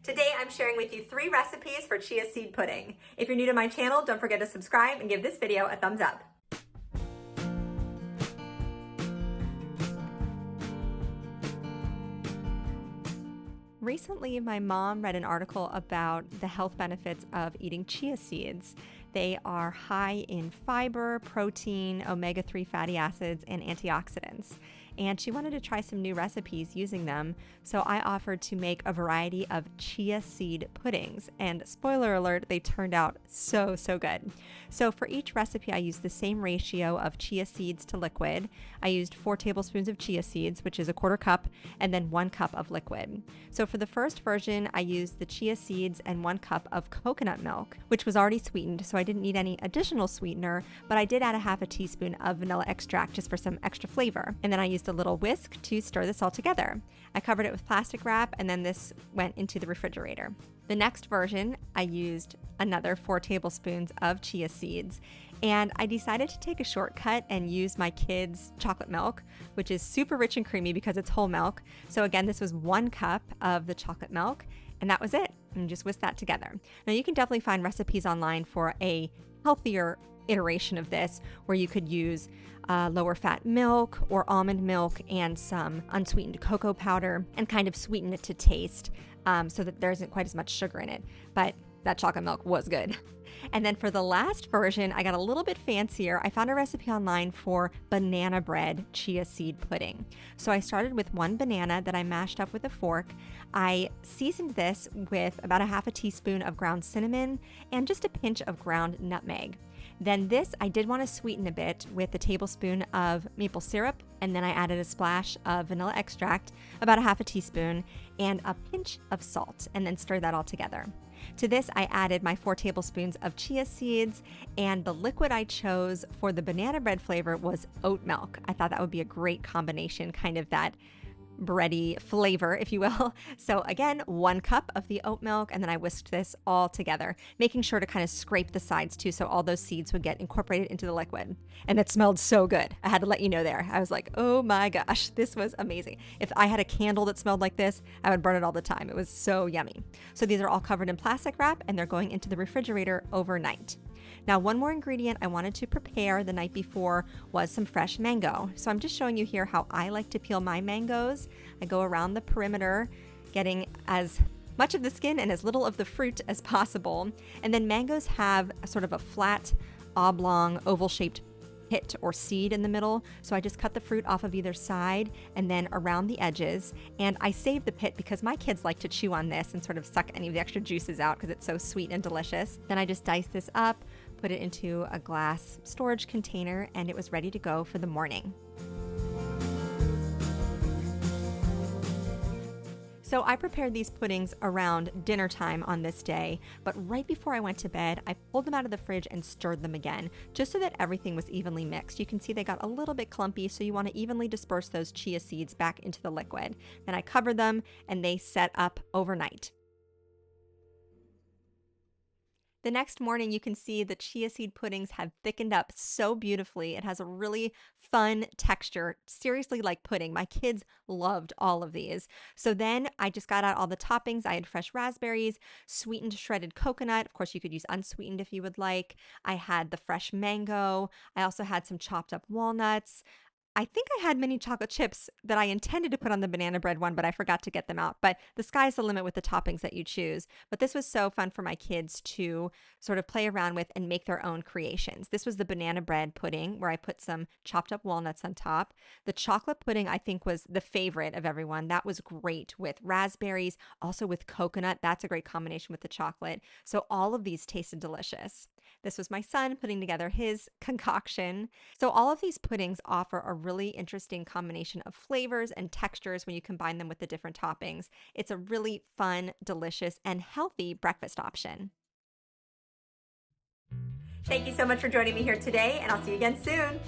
Today I'm sharing with you 3 recipes for chia seed pudding. If you're new to my channel, don't forget to subscribe and give this video a thumbs up. Recently, my mom read an article about the health benefits of eating chia seeds. They are high in fiber, protein, omega-3 fatty acids, and antioxidants. And she wanted to try some new recipes using them, so I offered to make a variety of chia seed puddings. And spoiler alert, they turned out so good. So for each recipe, I used the same ratio of chia seeds to liquid. I used 4 tablespoons of chia seeds, which is a 1/4 cup, and then 1 cup of liquid. So for the first version, I used the chia seeds and 1 cup of coconut milk, which was already sweetened, so I didn't need any additional sweetener, but I did add a 1/2 teaspoon of vanilla extract just for some extra flavor. And then I used a little whisk to stir this all together. I covered it with plastic wrap, and then this went into the refrigerator. The next version, I used another 4 tablespoons of chia seeds, and I decided to take a shortcut and use my kids' chocolate milk, which is super rich and creamy because it's whole milk. So again, this was 1 cup of the chocolate milk, and that was it. And just whisk that together. Now you can definitely find recipes online for a healthier iteration of this, where you could use lower fat milk or almond milk and some unsweetened cocoa powder and kind of sweeten it to taste so that there isn't quite as much sugar in it. But that chocolate milk was good. And then for the last version, I got a little bit fancier. I found a recipe online for banana bread chia seed pudding. So I started with 1 banana that I mashed up with a fork. I seasoned this with about a 1/2 teaspoon of ground cinnamon and just a pinch of ground nutmeg. Then this, I did want to sweeten a bit with a tablespoon of maple syrup, and then I added a splash of vanilla extract, about a 1/2 teaspoon, and a pinch of salt, and then stir that all together. To this, I added my 4 tablespoons of chia seeds, and the liquid I chose for the banana bread flavor was oat milk. I thought that would be a great combination, kind of that bready flavor, if you will. So again, 1 cup of the oat milk, and then I whisked this all together, making sure to kind of scrape the sides too, so all those seeds would get incorporated into the liquid. And it smelled so good. I had to let you know there. I was like, oh my gosh, this was amazing. If I had a candle that smelled like this, I would burn it all the time. It was so yummy. So these are all covered in plastic wrap, and they're going into the refrigerator overnight. Now, one more ingredient I wanted to prepare the night before was some fresh mango. So I'm just showing you here how I like to peel my mangoes. I go around the perimeter, getting as much of the skin and as little of the fruit as possible. And then mangoes have a sort of a flat, oblong, oval-shaped pit or seed in the middle. So I just cut the fruit off of either side and then around the edges. And I save the pit because my kids like to chew on this and sort of suck any of the extra juices out because it's so sweet and delicious. Then I just dice this up, put it into a glass storage container, and it was ready to go for the morning. So I prepared these puddings around dinner time on this day, but right before I went to bed, I pulled them out of the fridge and stirred them again, just so that everything was evenly mixed. You can see they got a little bit clumpy, so you want to evenly disperse those chia seeds back into the liquid. Then I covered them, and they set up overnight. The next morning, you can see the chia seed puddings have thickened up so beautifully. It has a really fun texture, seriously like pudding. My kids loved all of these. So then I just got out all the toppings. I had fresh raspberries, sweetened shredded coconut. Of course, you could use unsweetened if you would like. I had the fresh mango. I also had some chopped up walnuts. I think I had mini chocolate chips that I intended to put on the banana bread one, but I forgot to get them out. But the sky's the limit with the toppings that you choose. But this was so fun for my kids to sort of play around with and make their own creations. This was the banana bread pudding where I put some chopped up walnuts on top. The chocolate pudding, I think, was the favorite of everyone. That was great with raspberries, also with coconut. That's a great combination with the chocolate. So all of these tasted delicious. This was my son putting together his concoction. So all of these puddings offer a really interesting combination of flavors and textures when you combine them with the different toppings. It's a really fun, delicious, and healthy breakfast option. Thank you so much for joining me here today, and I'll see you again soon.